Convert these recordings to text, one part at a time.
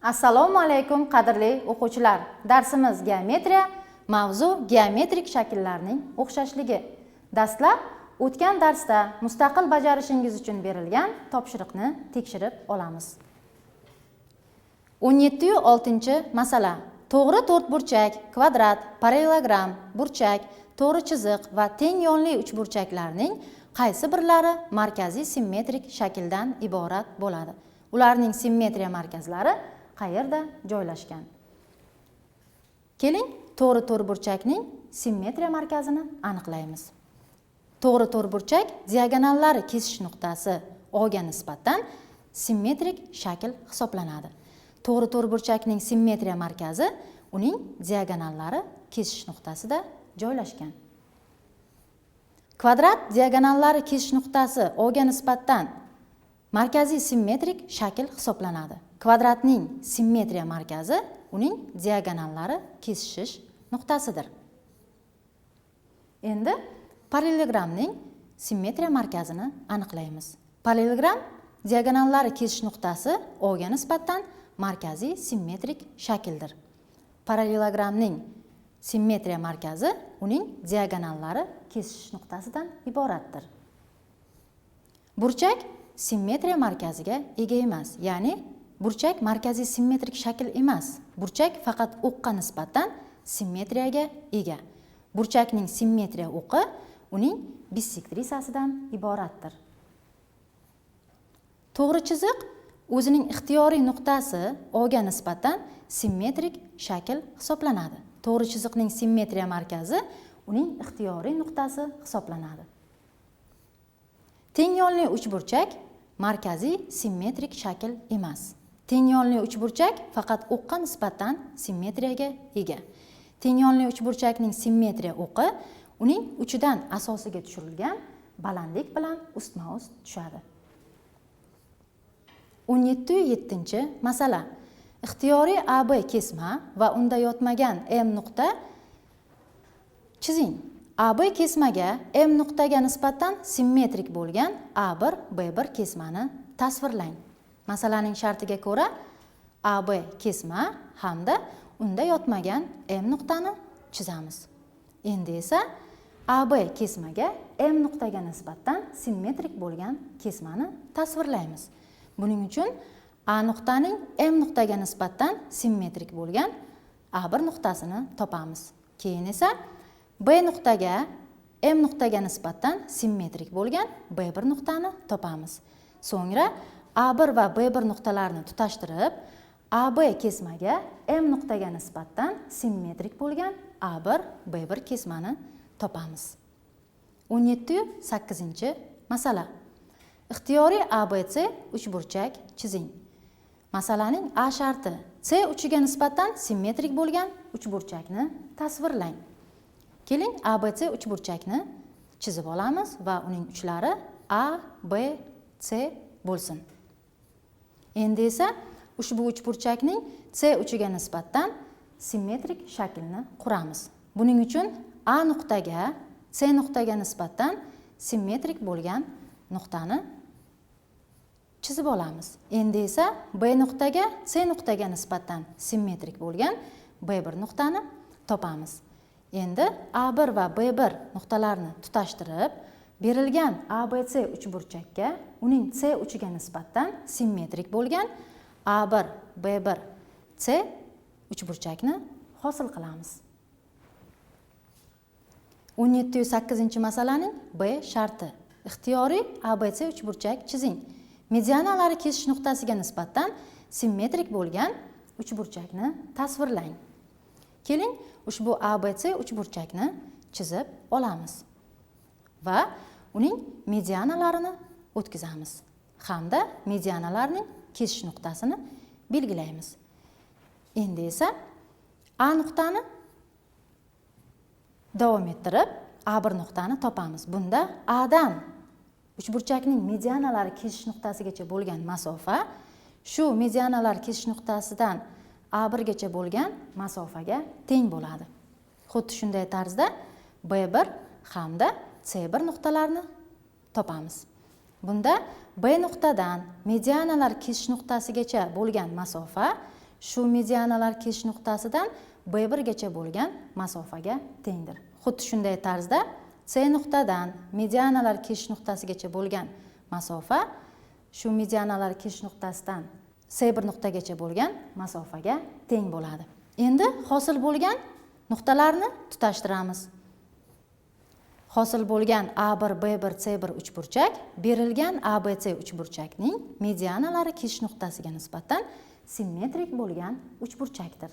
Assalomu alaykum qadrli o'quvchilar. Darsimiz geometriya, mavzu geometrik shakllarning o'xshashligi. Dastlab o'tgan darsda mustaqil bajarishingiz uchun berilgan topshiriqni tekshirib olamiz. 17-6-masala. To'g'ri to'rtburchak, kvadrat, parallelogram, burchak, to'g'ri chiziq va teng yonli uchburchaklarning qaysi birlari markaziy simmetrik shakldan iborat bo'ladi? Ularning simmetriya markazlari qayerda joylashgan? Keling, to'g'ri to'rtburchakning simmetriya markazini aniqlaymiz. To'g'ri to'rtburchak diagonallari kesish nuqtasi O ga nisbatan simmetrik shakl hisoblanadi. To'g'ri to'rtburchakning simmetriya markazi uning diagonallari kesish nuqtasida joylashgan. Kvadrat diagonallari kesish nuqtasi O ga nisbatan markaziy simmetrik shakl hisoblanadi. Kvadratning simmetriya markazi uning diagonallari kesishish nuqtasidir. Endi parallelogramning simmetriya markazini aniqlaymiz. Parallelogram diagonallari kesish nuqtasi O ga nisbatan markaziy simmetrik shakldir. Parallelogramning simmetriya markazi uning diagonallari kesishish nuqtasidan iboratdir. Burchak simmetriya markaziga ega emas, ya'ni burchak markaziy simmetrik shakl emas. Burchak faqat o'qqa nisbatan simmetriyaga ega. Burchakning simmetriya o'qi uning bissektrisasidan iboratdir. To'g'ri chiziq o'zining ixtiyoriy nuqtasi O ga nisbatan simmetrik shakl hisoblanadi. To'g'ri chiziqning simmetriya markazi uning ixtiyoriy nuqtasi hisoblanadi. Teng yonli uchburchak markaziy simmetrik shakl emas. Teng yonli uchburchak faqat o'qqa nisbatan simmetriyaga ega. Teng yonli uchburchakning simmetriya o'qi uning uchidan asosiga tushirilgan balandlik bilan ustma-ust tushadi. 17-masala. Ixtiyoriy AB kesma va unda yotmagan M nuqta chizing. AB kesmaga M nuqtaga nisbatan simmetrik bo'lgan A1, B1 kesmani tasvirlang. Masalaning shartiga ko'ra AB kesma hamda unda yotmagan M nuqtani chizamiz. Endi esa AB kesmaga M nuqtaga nisbatan simmetrik bo'lgan kesmani tasvirlaymiz. Buning uchun A nuqtaning M nuqtaga nisbatan simmetrik bo'lgan A1 nuqtasini topamiz. Keyin esa B nuqtaga M nuqtaga nisbatan simmetrik bo'lgan B1 nuqtani topamiz. So'ngra A1 va B1 nuqtalarini tutashtirib, AB kesmaga M nuqtaga nisbatan simmetrik bo'lgan A1, B1 kesmani topamiz. 17-8-masala. Ixtiyoriy ABC uchburchak chizing. Masalaning A sharti C uchiga nisbatan simmetrik bo'lgan uchburchakni tasvirlang. Keling, ABC uchburchakni chizib olamiz va uning uchlari A, B, C bo'lsin. Endi esa ushbu uchburchakning C uchiga nisbatan simmetrik shaklni quramiz. Buning uchun A nuqtaga C nuqtaga nisbatan simmetrik bo'lgan nuqtani chizib olamiz. Endi esa B nuqtaga C nuqtaga nisbatan simmetrik bo'lgan B1 nuqtani topamiz. Endi A1 va B1 nuqtalarini tutashtirib, berilgan ABC uchburchakka uning C uchiga nisbatan simmetrik bo'lgan A1, B1, C uchburchakni hosil qilamiz. 17-8-masalaning B sharti. Ixtiyoriy ABC uchburchak chizing. Medianalari kesish nuqtasiga nisbatan simmetrik bo'lgan uchburchakni tasvirlang. Keling, ushbu ABC uchburchakni chizib olamiz va uning medianalarini o'tkazamiz hamda medianalarning kesish nuqtasini belgilaymiz. Endi esa A nuqtani davom ettirib A1 nuqtani topamiz. Bunda A dan uchburchakning medianalari kesish nuqtasigacha bo'lgan masofa shu medianalar kesish nuqtasidan A1 gacha bo'lgan masofaga teng bo'ladi. Xuddi shunday tarzda B1 hamda C1 nuqtalarini topamiz. Bunda B nuqtadan medianalar kesish nuqtasigacha bo'lgan masofa shu medianalar keshish nuqtasidan B1 gacha bo'lgan masofaga tengdir. Xuddi shunday tarzda C nuqtadan medianalar keshish nuqtasigacha bo'lgan masofa shu medianalar keshish nuqtasidan C1 nuqtagacha bo'lgan masofaga teng bo'ladi. Endi hosil bo'lgan nuqtalarni tutashtiramiz. Hosil bo'lgan A1, B1, C1 uchburchak berilgan ABC uchburchakning medianalari keshish nuqtasiga nisbatan simmetrik bo'lgan uchburchakdir.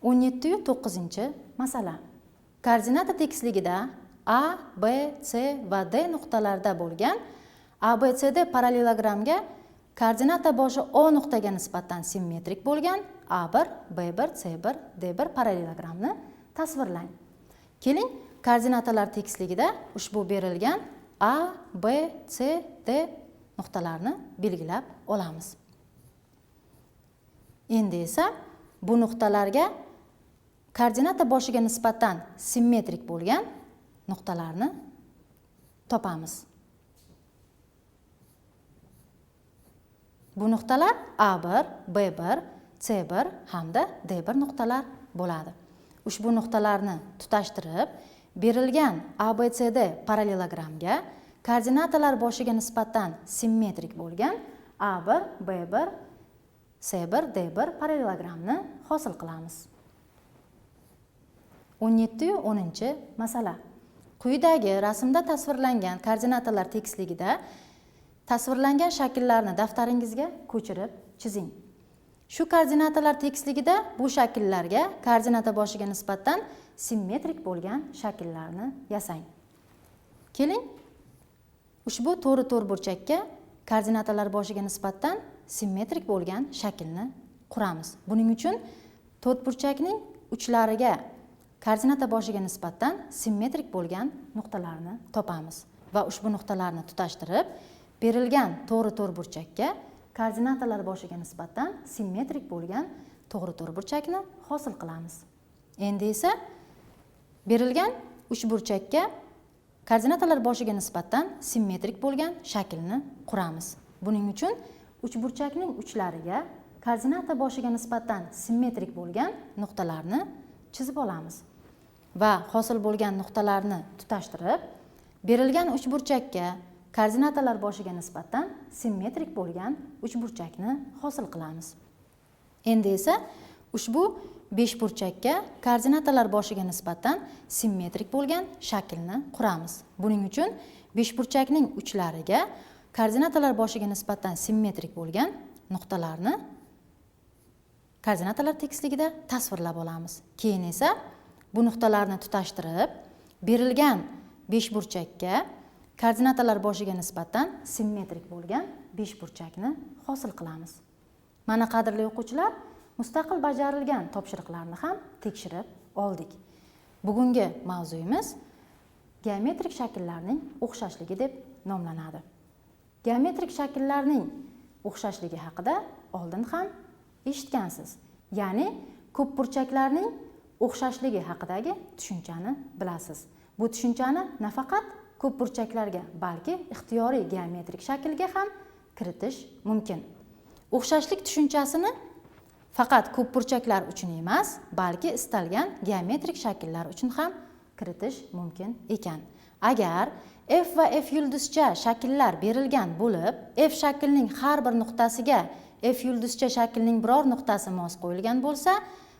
17-9 Koordinata tekisligida A, B, C va D nuqtalarida bo'lgan ABCD parallelogramga koordinata boshi O nuqtaga nisbatan simmetrik bo'lgan A1, B1, C1, D1 parallelogramni tasvirlang. Keling, koordinatalar tekisligida ushbu berilgan A, B, C, D nuqtalarini belgilab olamiz. Endi esa bu nuqtalarga koordinata boshiga nisbatan simmetrik bo'lgan nuqtalarni topamiz. Bu nuqtalar A1, B1, C1 hamda D1 nuqtalar bo'ladi. Ushbu nuqtalarni tutashtirib, berilgan ABCD parallelogramga koordinatalar boshiga nisbatan simmetrik bo'lgan A1, B1, C1, D1 parallelogramni hosil qilamiz. 17-10 masala. Quyidagi rasmda tasvirlangan koordinatalar tekisligida tasvirlangan shakllarni daftaringizga ko'chirib chizing. Shu koordinatalar tekisligida bu shakllarga koordinata boshiga nisbatan simmetrik bo'lgan shakllarni yasang. Keling, ushbu to'g'ri burchakka koordinatalar boshiga nisbatan simmetrik bo'lgan shaklni quramiz. Buning uchun to'rtburchakning uchlariga koordinata boshiga nisbatan simmetrik bo'lgan nuqtalarni topamiz va ushbu nuqtalarni tutashtirib, berilgan to'g'ri burchakka koordinatalar boshiga nisbatan simmetrik bo'lgan to'g'ri burchakni hosil qilamiz. Endi esa berilgan uchburchakka koordinatalar boshiga nisbatan simmetrik bo'lgan shaklni quramiz. Buning uchun uchburchakning uchlariga koordinata boshiga nisbatan simmetrik bo'lgan nuqtalarni chizib olamiz va hosil bo'lgan nuqtalarni tutashtirib, berilgan uchburchakka koordinatalar boshiga nisbatan simmetrik bo'lgan uchburchakni hosil qilamiz. Endi esa ushbu beshburchakka koordinatalar boshiga nisbatan simmetrik bo'lgan shaklni quramiz. Buning uchun beshburchakning uchlariga koordinatalar boshiga nisbatan simmetrik bo'lgan nuqtalarni koordinatalar tekisligida tasvirlab olamiz. Keyin esa bu nuqtalarni tutashtirib, berilgan beshburchakka koordinatalar boshiga nisbatan simmetrik bo'lgan beshburchakni hosil qilamiz. Mana qadrli o'quvchilar, mustaqil bajarilgan topshiriqlarni ham tekshirib oldik. Bugungi mavzuyimiz geometrik shakllarning o'xshashligi deb nomlanadi. Geometrik shakllarning o'xshashligi haqida oldin ham eshitgansiz. Ya'ni ko'p burchaklarning o'xshashligi haqidagi tushunchani bilasiz. Bu tushunchani nafaqat ko'p burchaklarga, balki ixtiyoriy geometrik shaklga ham kiritish mumkin. O'xshashlik tushunchasini faqat ko'p burchaklar uchun emas, balki istalgan geometrik shakllar uchun ham kiritish mumkin ekan. Agar F va F yulduzcha shakllar berilgan bo'lib, F shaklining har bir nuqtasiga F yulduzcha shaklning biror nuqtasi mos qo'yilgan bo'lsa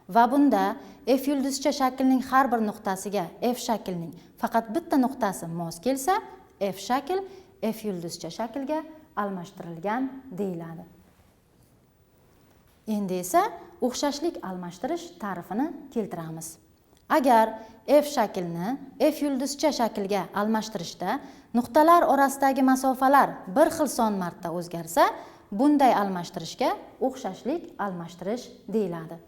va bunda F yulduzcha shaklning har bir nuqtasiga F shaklining faqat bitta nuqtasi mos kelsa, F shakl F yulduzcha shaklga almashtirilgan deyiladi. Endi esa o'xshashlik almashtirish ta'rifini keltiramiz. Agar F shaklni F yulduzcha shaklga almashtirishda nuqtalar orasidagi masofalar bir xil son marta o'zgarsa, bunday almashtirishga o'xshashlik almashtirish deyiladi.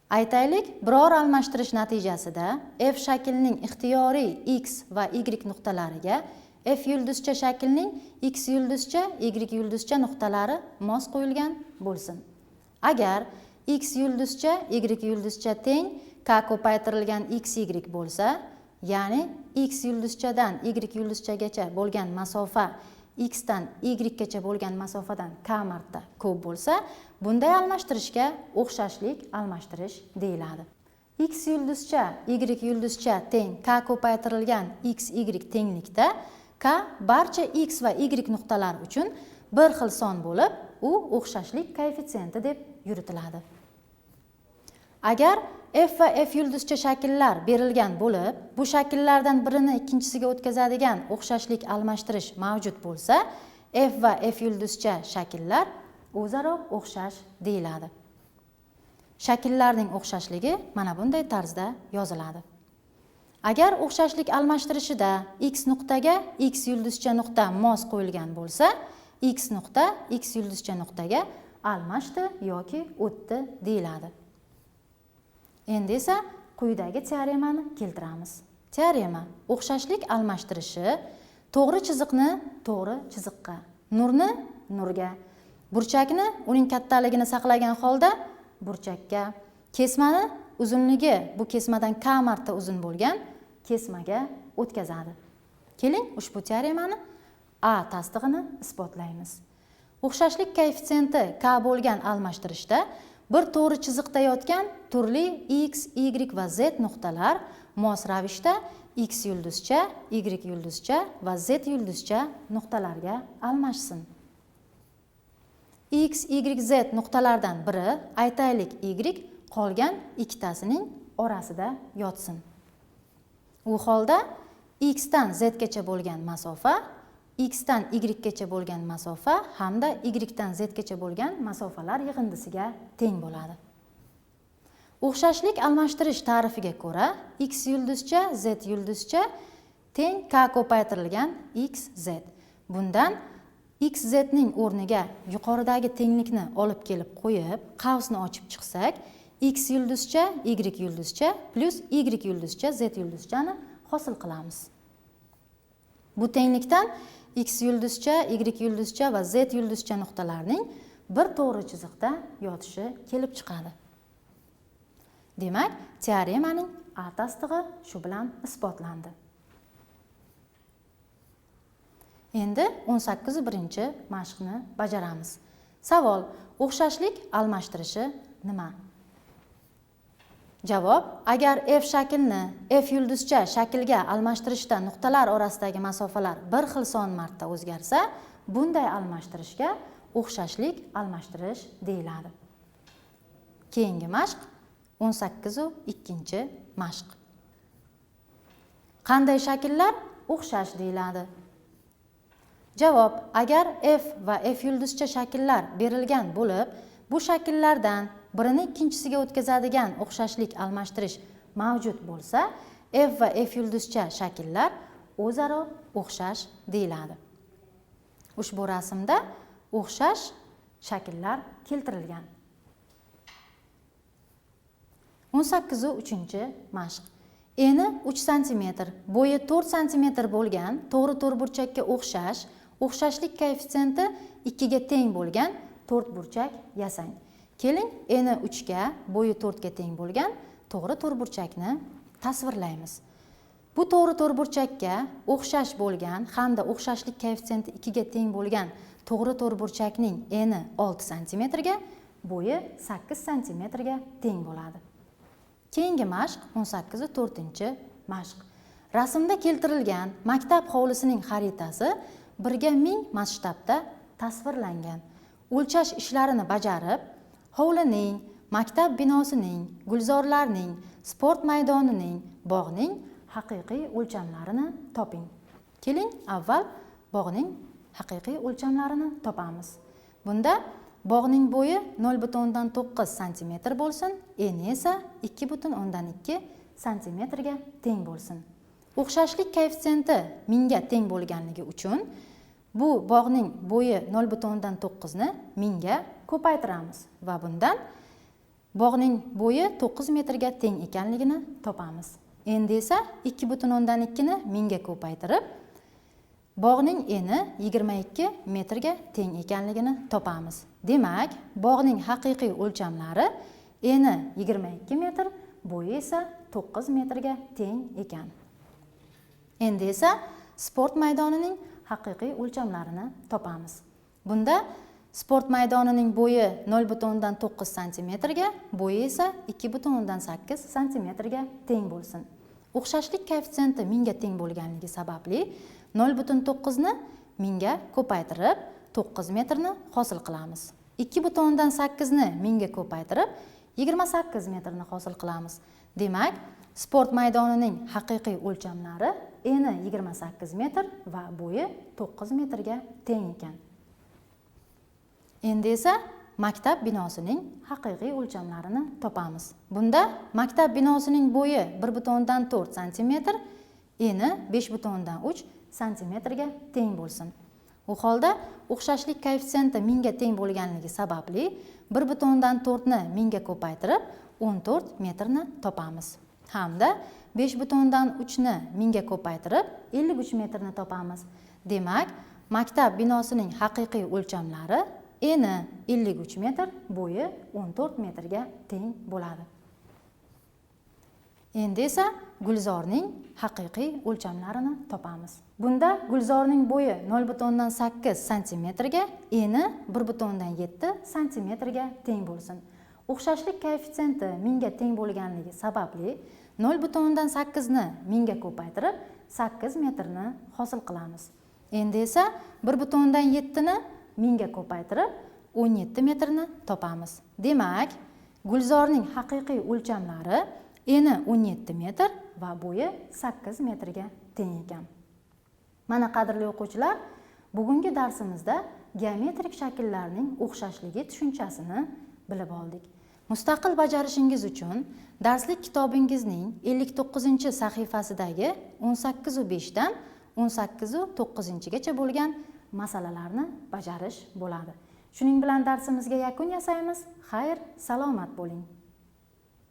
Aytaylik, biror almashtirish natijasida F shaklining ixtiyoriy X va Y nuqtalariga F yulduzcha shaklning X yulduzcha, Y yulduzcha nuqtalari mos qo'yilgan bo'lsin. Agar X yulduzcha, Y yulduzcha teng K ko'paytirilgan XY bo'lsa, ya'ni X yulduzchadan Y yulduzchagacha bo'lgan masofa x dan y gacha bo'lgan masofadan k marta ko'p bo'lsa, bunday almashtirishga o'xshashlik almashtirish deyiladi. X yulduzcha y yulduzcha teng k ko'paytirilgan x y tenglikda k barcha x va y nuqtalari uchun bir xil son bo'lib, u o'xshashlik koeffitsiyenti deb yuritiladi. Agar f va f yulduzcha shakllar berilgan bo'lib, bu shakllardan birini ikkinchisiga o'tkazadigan o'xshashlik almashtirish mavjud bo'lsa, f va f yulduzcha shakllar o'zaro o'xshash deyiladi. Shakllarning o'xshashligi mana bunday tarzda yoziladi. Agar o'xshashlik almashtirishida x nuqtaga x yulduzcha nuqta mos qo'yilgan bo'lsa, x nuqta x yulduzcha nuqtaga almashdi yoki o'tdi deyiladi. Endi esa quyidagi teoremani keltiramiz. Teorema: o'xshashlik almashtirishi to'g'ri chiziqni to'g'ri chiziqqa, nurni nurga, burchakni uning kattaligini saqlagan holda burchakka, kesmani uzunligi bu kesmadan k marta uzun bo'lgan kesmaga o'tkazadi. Keling, ushbu teoremani A tasdig'ini isbotlaymiz. O'xshashlik koeffitsiyenti k bo'lgan almashtirishda bir to'g'ri chiziqda yotgan turli x, y va z nuqtalar mos ravishda x yulduzcha, y yulduzcha va z yulduzcha nuqtalarga almashsin. X, Y, Z nuqtalardan biri, aytaylik Y, qolgan ikkitasining orasida yotsin. U holda X dan Z gacha bo'lgan masofa, X dan Y gacha bo'lgan masofa hamda Y dan Z gacha bo'lgan masofalar yig'indisiga teng bo'ladi. O'xshashlik almashtirish ta'rifiga ko'ra, X yulduzcha, Z yulduzcha teng K ko'paytirilgan X, Z. Bundan x zning o'rniga yuqoridagi tenglikni olib kelib qo'yib, qavsni ochib chiqsak, x yulduzcha, y yulduzcha plus y yulduzcha, z yulduzchani hosil qilamiz. Bu tenglikdan x yulduzcha, y yulduzcha va z yulduzcha nuqtalarining bir to'g'ri chiziqda yotishi kelib chiqadi. Demak, teoremaning A tasdig'i shu bilan isbotlandi. Endi 18-mashqni bajaramiz. Savol: o'xshashlik almashtirishi nima? Javob: agar f shaklni f yulduzcha shaklga almashtirishda nuqtalar orasidagi masofalar bir xil son marta o'zgarsa, bunday almashtirishga o'xshashlik almashtirish deyiladi. Keyingi mashq 18-mashq. Qanday shakllar o'xshash deyiladi? Javob: agar f va f yulduzcha shakllar berilgan bo'lib, bu shakllardan birini ikkinchisiga o'tkazadigan o'xshashlik almashtirish mavjud bo'lsa, f va f yulduzcha shakllar o'zaro o'xshash deyiladi. Ushbu rasmda o'xshash shakllar keltirilgan. 18-mashq. Eni 3 cm, bo'yi 4 cm bo'lgan to'g'ri burchakka o'xshashlik koeffitsiyenti 2 ga teng bo'lgan to'rt burchak yasang. Keling, eni 3 ga, bo'yi 4 ga teng bo'lgan to'g'ri burchakni tasvirlaymiz. Bu to'g'ri burchakka o'xshash bo'lgan hamda o'xshashlik koeffitsiyenti 2 ga teng bo'lgan to'g'ri burchakning eni 6 cm ga, bo'yi 8 cm ga teng bo'ladi. Keyingi mashq 18-mashq. Rasmda keltirilgan maktab hovlisining xaritasi 1/1000 masshtabda tasvirlangan. O'lchash ishlarini bajarib, hovlining, maktab binosining, gulzorlarning, sport maydonining, bog'ning haqiqiy o'lchamlarini toping. Keling, avval bog'ning haqiqiy o'lchamlarini topamiz. Bunda bog'ning bo'yi 0,9 cm bo'lsin, eni esa 2,2 cm ga teng bo'lsin. O'xshashlik koeffitsiyenti 1000 ga teng bo'lganligi uchun bu bog'ning bo'yi 0,9 ni 1000 ga ko'paytiramiz va bundan bog'ning bo'yi 9 metrga teng ekanligini topamiz. Endi esa 2,2 ni 1000 ga ko'paytirib, bog'ning eni 22 metrga teng ekanligini topamiz. Demak, bog'ning haqiqiy o'lchamlari eni 22 metr, bo'yi esa 9 metrga teng ekan. Endi esa sport maydonining haqiqiy o'lchamlarini topamiz. Bunda sport maydonining bo'yi 0,9 cm ga, bo'yi esa 2,8 cm ga teng bo'lsin. O'xshashlik koeffitsiyenti 1000 ga teng bo'lganligi sababli 0,9 ni 1000 ga ko'paytirib 9 metrni hosil qilamiz. 2,8 ni 1000 ga ko'paytirib 28 metrni hosil qilamiz. Demak, sport maydonining haqiqiy o'lchamlari eni 28 metr va bo'yi 9 metrga teng ekan. Endi esa maktab binosining haqiqiy o'lchamlarini topamiz. Bunda maktab binosining bo'yi 1,4 cm, eni 5,3 cm ga teng bo'lsin. U holda o'xshashlik koeffitsiyenti 1000 ga teng bo'lganligi sababli 1,4 ni 1000 ga ko'paytirib 14 metrni topamiz. Hamda 5,3 ni 1000 ga ko'paytirib 53 metrni topamiz. Demak, maktab binosining haqiqiy o'lchamlari eni 53 metr, bo'yi 14 metrga teng bo'ladi. Endi esa gulzorning haqiqiy o'lchamlarini topamiz. Bunda gulzorning bo'yi 0,8 cm ga, eni 1,7 cm ga teng bo'lsin. O'xshashlik koeffitsiyenti 1000 ga teng bo'lganligi sababli 0,8 ni 1000 ga ko'paytirib 8 metrni hosil qilamiz. Endi esa 1,7 ni 1000 ga ko'paytirib 17 metrni topamiz. Demak, gulzorning haqiqiy o'lchamlari eni 17 metr va bo'yi 8 metrga teng ekan. Mana qadrli o'quvchilar, bugungi darsimizda geometrik shakllarning o'xshashligi tushunchasini bilib oldik. Mustaqil bajarishingiz uchun darslik kitobingizning 59-sahifasidagi 18/5 dan 18-9gacha bo'lgan masalalarni bajarish bo'ladi. Shuning bilan darsimizga yakun yasaymiz. Xayr, salomat bo'ling.